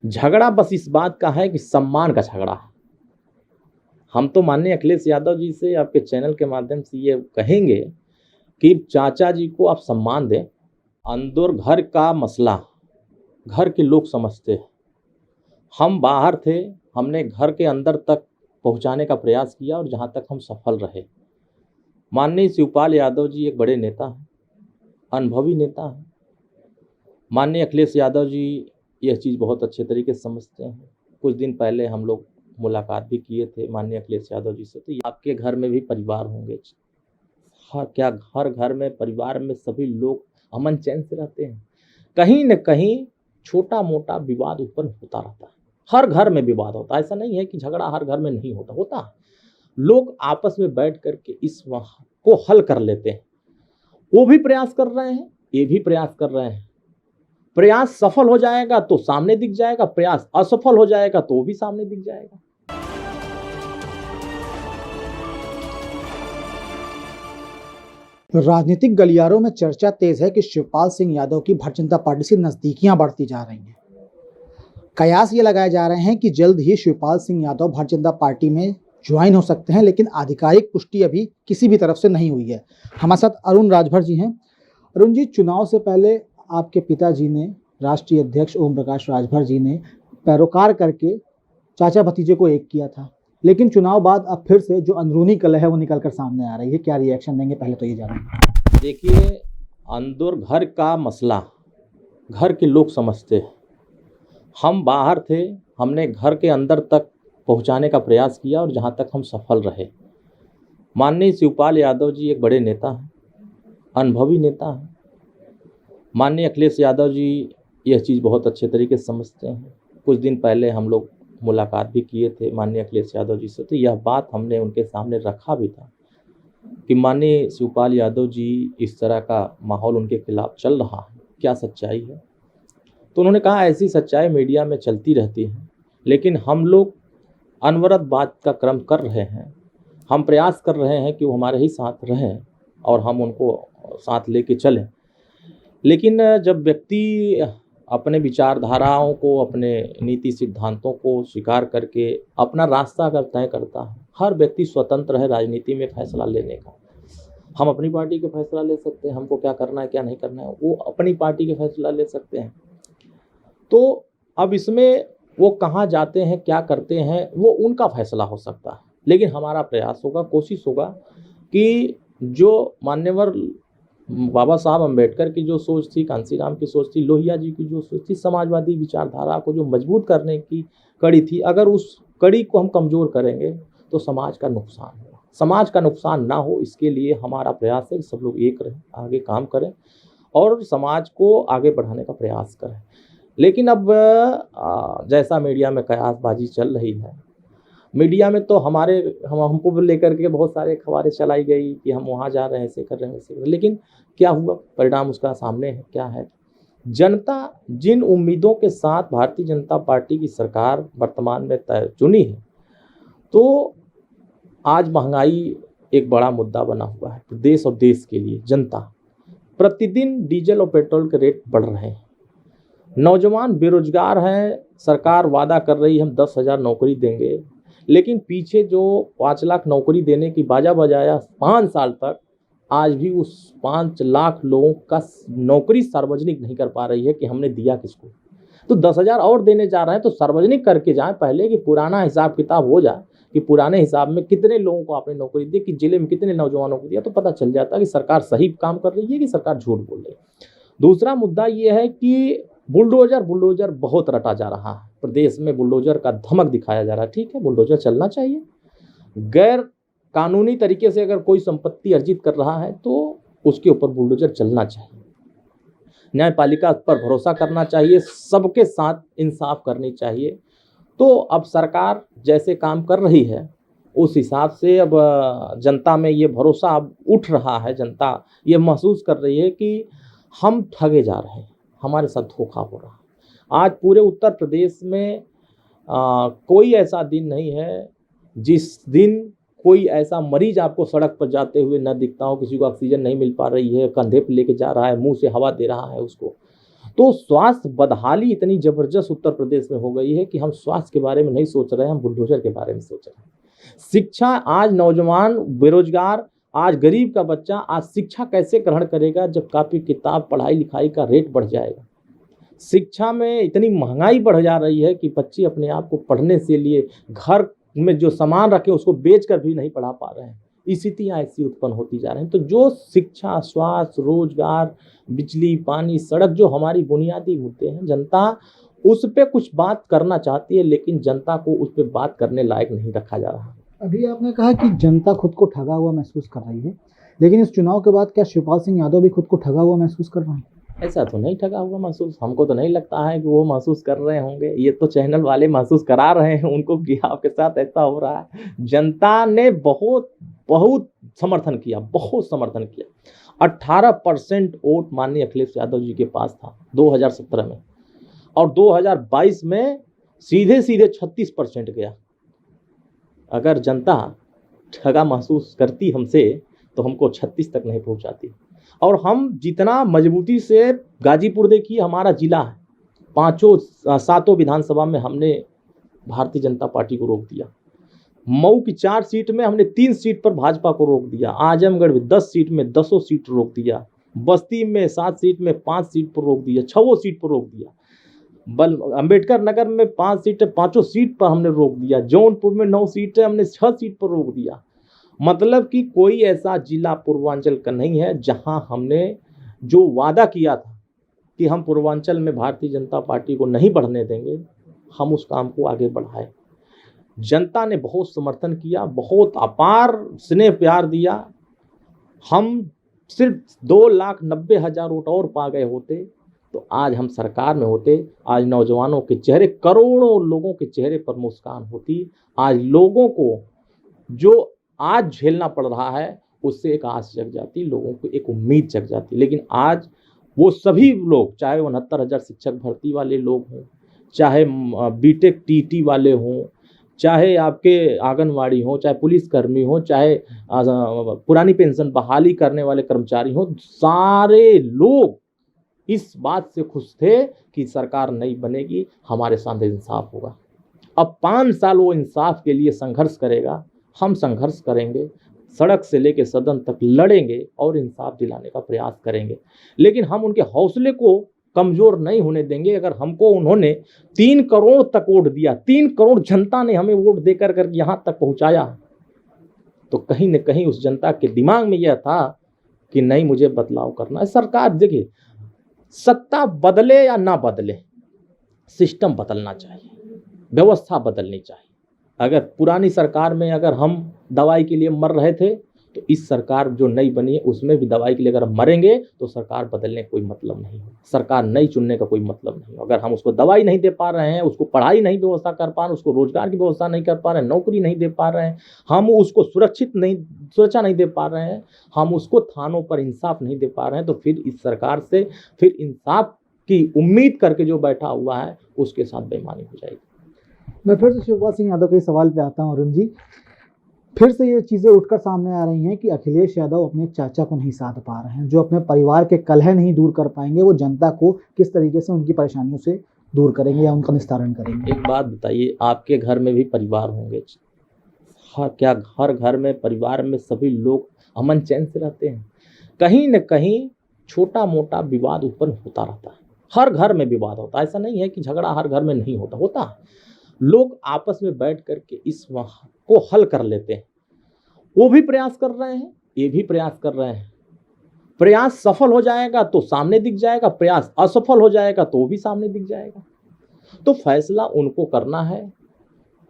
झगड़ा बस इस बात का है कि सम्मान का झगड़ा है। हम तो माननीय अखिलेश यादव जी से आपके चैनल के माध्यम से ये कहेंगे कि चाचा जी को आप सम्मान दें। अंदर घर का मसला घर के लोग समझते हैं। हम बाहर थे, हमने घर के अंदर तक पहुंचाने का प्रयास किया और जहां तक हम सफल रहे। माननीय शिवपाल यादव जी एक बड़े नेता हैं, अनुभवी नेता हैं। माननीय अखिलेश यादव जी यह चीज़ बहुत अच्छे तरीके से समझते हैं। कुछ दिन पहले हम लोग मुलाकात भी किए थे माननीय अखिलेश यादव जी से। तो आपके घर में भी परिवार होंगे, हर घर में परिवार में सभी लोग अमन चैन से रहते हैं। कहीं न कहीं छोटा मोटा विवाद उत्पन्न होता रहता है। हर घर में विवाद होता है, ऐसा नहीं है कि झगड़ा हर घर में नहीं होता है। लोग आपस में बैठ करके इस को हल कर लेते हैं। वो भी प्रयास कर रहे हैं, ये भी प्रयास कर रहे हैं। प्रयास सफल हो जाएगा तो सामने दिख जाएगा, प्रयास असफल हो जाएगा तो वो भी सामने दिख जाएगा। राजनीतिक गलियारों में चर्चा तेज है कि शिवपाल सिंह यादव की भारतीय जनता पार्टी से नजदीकियां बढ़ती जा रही हैं। कयास ये लगाए जा रहे हैं कि जल्द ही शिवपाल सिंह यादव भारतीय जनता पार्टी में ज्वाइन हो सकते हैं, लेकिन आधिकारिक पुष्टि अभी किसी भी तरफ से नहीं हुई है। हमारे साथ अरुण राजभर जी हैं। अरुण जी, चुनाव से पहले आपके पिताजी ने, राष्ट्रीय अध्यक्ष ओम प्रकाश राजभर जी ने पैरोकार करके चाचा भतीजे को एक किया था, लेकिन चुनाव बाद अब फिर से जो अंदरूनी कलह है वो निकल कर सामने आ रही है। क्या रिएक्शन देंगे, पहले तो ये जानेंगे। देखिए, अंदर घर का मसला घर के लोग समझते हैं। हम बाहर थे, हमने घर के अंदर तक पहुंचाने का प्रयास किया और जहां तक हम सफल रहे। माननीय शिवपाल यादव जी एक बड़े नेता हैं, अनुभवी नेता हैं। माननीय अखिलेश यादव जी यह चीज़ बहुत अच्छे तरीके से समझते हैं। कुछ दिन पहले हम लोग मुलाकात भी किए थे माननीय अखिलेश यादव जी से। तो यह बात हमने उनके सामने रखा भी था कि माननीय शिवपाल यादव जी, इस तरह का माहौल उनके खिलाफ चल रहा है, क्या सच्चाई है। तो उन्होंने कहा ऐसी सच्चाई मीडिया में चलती रहती है, लेकिन हम लोग अनवरत बात का क्रम कर रहे हैं। हम प्रयास कर रहे हैं कि वो हमारे ही साथ रहें और हम उनको साथ लेके चलें। लेकिन जब व्यक्ति अपने विचारधाराओं को, अपने नीति सिद्धांतों को स्वीकार करके अपना रास्ता अगर तय करता है, हर व्यक्ति स्वतंत्र है राजनीति में फैसला लेने का। हम अपनी पार्टी का फैसला ले सकते हैं, हमको क्या करना है क्या नहीं करना है, वो अपनी पार्टी के फैसला ले सकते हैं। तो अब इसमें वो कहाँ जाते हैं, क्या करते हैं, वो उनका फैसला हो सकता है। लेकिन हमारा प्रयास होगा, कोशिश होगा कि जो मान्यवर बाबा साहब अम्बेडकर की जो सोच थी, कांसीराम की सोच थी, लोहिया जी की जो सोच थी, समाजवादी विचारधारा को जो मजबूत करने की कड़ी थी, अगर उस कड़ी को हम कमज़ोर करेंगे तो समाज का नुकसान होगा। समाज का नुकसान ना हो, इसके लिए हमारा प्रयास है कि सब लोग एक रहें, आगे काम करें और समाज को आगे बढ़ाने का प्रयास करें। लेकिन अब जैसा मीडिया में कयासबाजी चल रही है, मीडिया में तो हमको लेकर के बहुत सारे खबरें चलाई गई कि हम वहाँ जा रहे हैं, ऐसे कर रहे हैं, वैसे कर रहे हैं। लेकिन क्या हुआ, परिणाम उसका सामने है। क्या है, जनता जिन उम्मीदों के साथ भारतीय जनता पार्टी की सरकार वर्तमान में चुनी है, तो आज महंगाई एक बड़ा मुद्दा बना हुआ है प्रदेश और देश के लिए। जनता प्रतिदिन डीजल और पेट्रोल के रेट बढ़ रहे हैं, नौजवान बेरोजगार हैं। सरकार वादा कर रही है हम 10,000 नौकरी देंगे, लेकिन पीछे जो 5 लाख नौकरी देने की बाजा बजाया 5 साल तक, आज भी उस 5 लाख लोगों का नौकरी सार्वजनिक नहीं कर पा रही है कि हमने दिया किसको। तो 10,000 और देने जा रहे हैं तो सार्वजनिक करके जाएं पहले, कि पुराना हिसाब किताब हो जाए कि पुराने हिसाब में कितने लोगों को आपने नौकरी दी, कि जिले में कितने नौजवानों को दिया, तो पता चल जाता है कि सरकार सही काम कर रही है कि सरकार झूठ बोल रही है। दूसरा मुद्दा ये है कि बुलडोजर बहुत रटा जा रहा है प्रदेश में। बुलडोजर का धमक दिखाया जा रहा है। ठीक है, बुलडोजर चलना चाहिए। गैर कानूनी तरीके से अगर कोई संपत्ति अर्जित कर रहा है तो उसके ऊपर बुलडोजर चलना चाहिए। न्यायपालिका पर भरोसा करना चाहिए, सबके साथ इंसाफ करनी चाहिए। तो अब सरकार जैसे काम कर रही है उस हिसाब से अब जनता में ये भरोसा अब उठ रहा है। जनता ये महसूस कर रही है कि हम ठगे जा रहे हैं, हमारे साथ धोखा हो रहा है। आज पूरे उत्तर प्रदेश में कोई ऐसा दिन नहीं है जिस दिन कोई ऐसा मरीज आपको सड़क पर जाते हुए न दिखता हो, किसी को ऑक्सीजन नहीं मिल पा रही है, कंधे पे लेके जा रहा है, मुंह से हवा दे रहा है उसको। तो स्वास्थ्य बदहाली इतनी जबरदस्त उत्तर प्रदेश में हो गई है कि हम स्वास्थ्य के बारे में नहीं सोच रहे हैं, हम बुलडोजर के बारे में सोच रहे हैं। शिक्षा, आज नौजवान बेरोजगार, आज गरीब का बच्चा आज शिक्षा कैसे ग्रहण करेगा जब कापी किताब पढ़ाई लिखाई का रेट बढ़ जाएगा। शिक्षा में इतनी महंगाई बढ़ जा रही है कि बच्चे अपने आप को पढ़ने से लिए घर में जो सामान रखे उसको बेच कर भी नहीं पढ़ा पा रहे हैं। स्थितियाँ ऐसी उत्पन्न होती जा रही हैं। तो जो शिक्षा, स्वास्थ्य, रोजगार, बिजली, पानी, सड़क, जो हमारी बुनियादी मुद्दे हैं, जनता उस पे कुछ बात करना चाहती है, लेकिन जनता को उस पे बात करने लायक नहीं रखा जा रहा। अभी आपने कहा कि जनता खुद को ठगा हुआ महसूस कर रही है, लेकिन इस चुनाव के बाद क्या शिवपाल सिंह यादव भी खुद को ठगा हुआ महसूस कर रहे हैं? ऐसा तो नहीं ठगा हुआ महसूस, हमको तो नहीं लगता है कि वो महसूस कर रहे होंगे। ये तो चैनल वाले महसूस करा रहे हैं उनको कि आपके साथ ऐसा हो रहा है। जनता ने बहुत बहुत समर्थन किया, बहुत समर्थन किया। 18% वोट माननीय अखिलेश यादव जी के पास था 2017 में, और 2022 में सीधे सीधे 36% गया। अगर जनता ठगा महसूस करती हमसे तो हमको 36 तक नहीं पहुंचाती। और हम जितना मजबूती से, गाजीपुर देखिए हमारा जिला है, 5-7 विधानसभा में हमने भारतीय जनता पार्टी को रोक दिया। मऊ की 4 सीट में हमने 3 सीट पर भाजपा को रोक दिया। आजमगढ़ में 10 सीट में 10 सीट रोक दिया। बस्ती में 7 सीट में 5 सीट पर रोक दिया, 6 सीट पर रोक दिया। अंबेडकर नगर में 5 सीट है, 5 सीट पर हमने रोक दिया। जौनपुर में 9 सीट है, हमने 6 सीट पर रोक दिया। मतलब कि कोई ऐसा जिला पूर्वांचल का नहीं है जहां हमने जो वादा किया था कि हम पूर्वांचल में भारतीय जनता पार्टी को नहीं बढ़ने देंगे, हम उस काम को आगे बढ़ाए। जनता ने बहुत समर्थन किया, बहुत अपार स्नेह प्यार दिया। हम सिर्फ 2,90,000 वोट और पा गए होते तो आज हम सरकार में होते। आज नौजवानों के चेहरे, करोड़ों लोगों के चेहरे पर मुस्कान होती। आज लोगों को जो आज झेलना पड़ रहा है उससे एक आस जग जाती, लोगों को एक उम्मीद जग जाती। लेकिन आज वो सभी लोग, चाहे 69,000 शिक्षक भर्ती वाले लोग हों, चाहे बीटेक टीटी वाले हों, चाहे आपके आंगनवाड़ी हों, चाहे पुलिसकर्मी हों, चाहे पुरानी पेंशन बहाली करने वाले कर्मचारी हों, सारे लोग इस बात से खुश थे कि सरकार नहीं बनेगी, हमारे साथ इंसाफ होगा। अब 5 साल वो इंसाफ के लिए संघर्ष करेगा। हम संघर्ष करेंगे, सड़क से लेकर सदन तक लड़ेंगे और इंसाफ दिलाने का प्रयास करेंगे। लेकिन हम उनके हौसले को कमज़ोर नहीं होने देंगे। अगर हमको उन्होंने 3 करोड़ तक वोट दिया, 3 करोड़ जनता ने हमें वोट देकर कर यहाँ तक पहुँचाया, तो कहीं न कहीं उस जनता के दिमाग में यह था कि नहीं, मुझे बदलाव करना है। सरकार, देखिए, सत्ता बदले या ना बदले, सिस्टम बदलना चाहिए, व्यवस्था बदलनी चाहिए। अगर पुरानी सरकार में अगर हम दवाई के लिए मर रहे थे तो इस सरकार जो नई बनी है उसमें भी दवाई के लिए अगर हम मरेंगे तो सरकार बदलने का कोई मतलब नहीं है, सरकार नई चुनने का कोई मतलब नहीं है। अगर हम उसको दवाई नहीं दे पा रहे हैं, उसको पढ़ाई नहीं व्यवस्था कर पा रहे हैं, उसको रोजगार की व्यवस्था नहीं कर पा रहे हैं, नौकरी नहीं दे पा रहे हैं, हम उसको सुरक्षा नहीं दे पा रहे हैं, हम उसको थानों पर इंसाफ नहीं दे पा रहे हैं, तो फिर इस सरकार से फिर इंसाफ की उम्मीद करके जो बैठा हुआ है उसके साथ बेईमानी हो जाएगी। मैं फिर से शिवपाल सिंह यादव के सवाल पे आता हूँ। अरुण जी, फिर से ये चीज़ें उठकर सामने आ रही हैं कि अखिलेश यादव अपने चाचा को नहीं साध पा रहे हैं, जो अपने परिवार के कलह नहीं दूर कर पाएंगे, वो जनता को किस तरीके से उनकी परेशानियों से दूर करेंगे या उनका निस्तारण करेंगे। एक बात बताइए, आपके घर में भी परिवार होंगे, क्या हर घर में परिवार में सभी लोग अमन चैन से रहते हैं? कहीं न कहीं छोटा मोटा विवाद उत्पन्न होता रहता है, हर घर में विवाद होता है। ऐसा नहीं है कि झगड़ा हर घर में नहीं होता, होता है। लोग आपस में बैठ करके इस को हल कर लेते हैं। वो भी प्रयास कर रहे हैं, ये भी प्रयास कर रहे हैं। प्रयास सफल हो जाएगा तो सामने दिख जाएगा, प्रयास असफल हो जाएगा तो भी सामने दिख जाएगा। तो फैसला उनको करना है,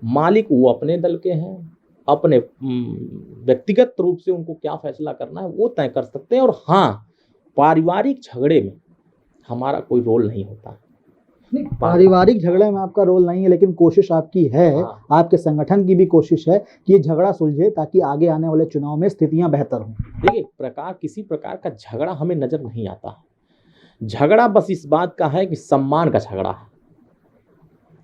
मालिक वो अपने दल के हैं, अपने व्यक्तिगत रूप से उनको क्या फैसला करना है वो तय कर सकते हैं। और हाँ, पारिवारिक झगड़े में हमारा कोई रोल नहीं होता है। पारिवारिक झगड़े में आपका रोल नहीं है, लेकिन कोशिश आपकी है, आपके संगठन की भी कोशिश है कि ये झगड़ा सुलझे ताकि आगे आने वाले चुनाव में स्थितियां बेहतर हों। देखिए, किसी प्रकार का झगड़ा हमें नजर नहीं आता है। झगड़ा बस इस बात का है कि सम्मान का झगड़ा है।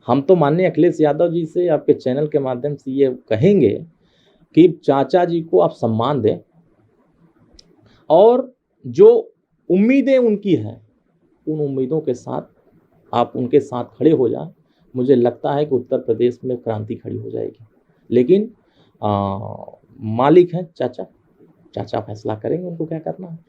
हम तो माननीय अखिलेश यादव जी से आपके चैनल के माध्यम से ये कहेंगे कि चाचा जी को आप सम्मान दें, और जो उम्मीदें उनकी हैं उन उम्मीदों के साथ आप उनके साथ खड़े हो जाएं, मुझे लगता है कि उत्तर प्रदेश में क्रांति खड़ी हो जाएगी। लेकिन मालिक हैं चाचा फैसला करेंगे उनको क्या करना है।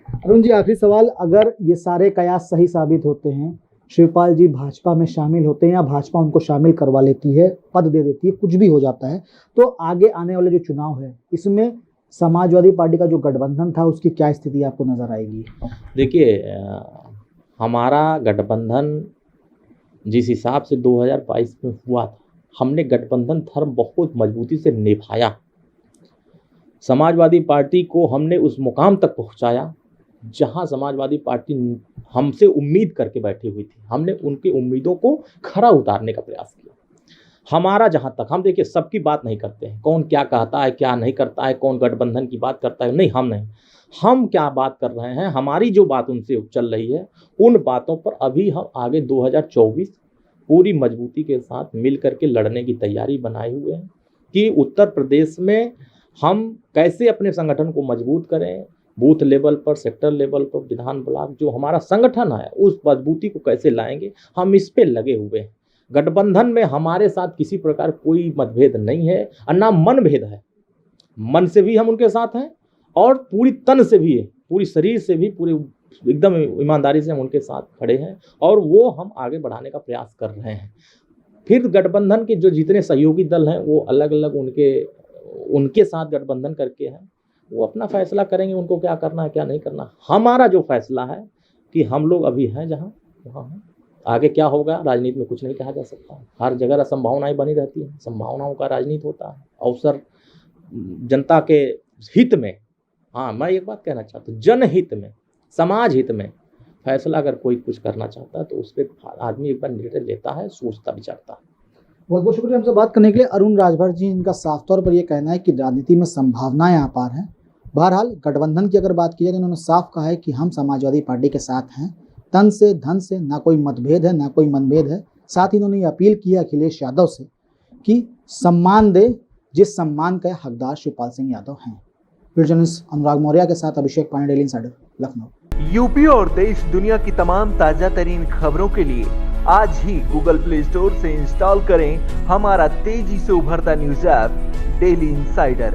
अरुण जी, आखिरी सवाल, अगर ये सारे कयास सही साबित होते हैं, शिवपाल जी भाजपा में शामिल होते हैं या भाजपा उनको शामिल करवा लेती है, पद दे देती है, कुछ भी हो जाता है, तो आगे आने वाले जो चुनाव है इसमें समाजवादी पार्टी का जो गठबंधन था उसकी क्या स्थिति आपको नजर आएगी? देखिए, हमारा गठबंधन जिस हिसाब से 2022 में हुआ था, हमने गठबंधन धर्म बहुत मजबूती से निभाया। समाजवादी पार्टी को हमने उस मुकाम तक पहुंचाया जहां समाजवादी पार्टी हमसे उम्मीद करके बैठी हुई थी। हमने उनकी उम्मीदों को खरा उतारने का प्रयास किया। हमारा जहां तक, हम देखिए सबकी बात नहीं करते हैं, कौन क्या कहता है क्या नहीं करता है, कौन गठबंधन की बात करता है, नहीं, हम नहीं। हम क्या बात कर रहे हैं, हमारी जो बात उनसे चल रही है, उन बातों पर अभी हम आगे 2024 पूरी मजबूती के साथ मिल करके लड़ने की तैयारी बनाए हुए हैं कि उत्तर प्रदेश में हम कैसे अपने संगठन को मजबूत करें, बूथ लेवल पर, सेक्टर लेवल पर, विधान ब्लॉक जो हमारा संगठन है उस मजबूती को कैसे लाएंगे, हम इस पे लगे हुए हैं। गठबंधन में हमारे साथ किसी प्रकार कोई मतभेद नहीं है और ना मनभेद है। मन से भी हम उनके साथ हैं और पूरी तन से भी है, पूरी शरीर से भी, पूरी एकदम ईमानदारी से हम उनके साथ खड़े हैं और वो हम आगे बढ़ाने का प्रयास कर रहे हैं। फिर गठबंधन के जो जितने सहयोगी दल हैं वो अलग अलग उनके साथ गठबंधन करके हैं, वो अपना फैसला करेंगे उनको क्या करना है क्या नहीं करना। हमारा जो फैसला है कि हम लोग अभी हैं जहाँ वहाँ हैं, आगे क्या होगा राजनीति में कुछ नहीं कहा जा सकता। हर जगह संभावनाएं बनी रहती हैं, संभावनाओं का राजनीति होता है। अवसर जनता के हित में, हाँ मैं एक बात कहना चाहता हूँ, जनहित में, समाज हित में फैसला अगर कोई कुछ करना चाहता है तो उस पर आदमी एक बार निर्णय लेता है, सोचता विचारता है। बहुत बहुत शुक्रिया हमसे बात करने के लिए अरुण राजभर जी। इनका साफ तौर पर यह कहना है कि राजनीति में संभावनाएं अपार हैं। बहरहाल गठबंधन की अगर बात की जाए तो उन्होंने साफ कहा है कि हम समाजवादी पार्टी के साथ हैं, तन से धन से, ना कोई मतभेद है ना कोई मनभेद है। साथ ही इन्होंने अपील की है अखिलेश यादव से कि सम्मान दे जिस सम्मान का हकदार शिवपाल सिंह यादव हैं। वीडियो जर्नलिस्ट अनुराग मौर्य के साथ Abhishek Pandey, Daily Insider, Lucknow. UP और देश दुनिया की तमाम ताजा तरीन खबरों के लिए आज ही गूगल प्ले स्टोर से इंस्टॉल करें हमारा तेजी से उभरता न्यूज ऐप डेली इंसाइडर।